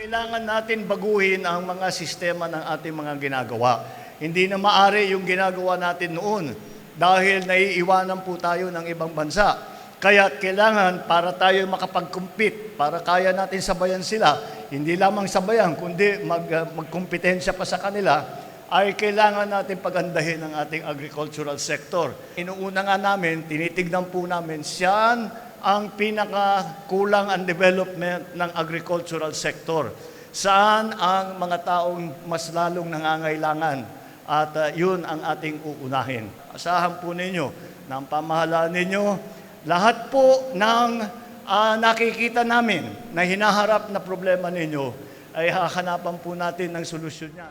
Kailangan natin baguhin ang mga sistema ng ating mga ginagawa. Hindi na maari yung ginagawa natin noon dahil naiiwanan po tayo ng ibang bansa. Kaya kailangan para tayo makapag-compete, para kaya natin sabayan sila, hindi lamang sabayan, kundi magkompetensya pa sa kanila, ay kailangan natin pagandahin ang ating agricultural sector. Inuuna nga namin, tinitignan po namin, saan ang pinakakulang ang development ng agricultural sector. Saan ang mga taong mas lalong nangangailangan? At yun ang ating uunahin. Asahan po ninyo ng pamahalaan ninyo, lahat po ng nakikita namin na hinaharap na problema ninyo ay hahanapan po natin ng solusyon niya.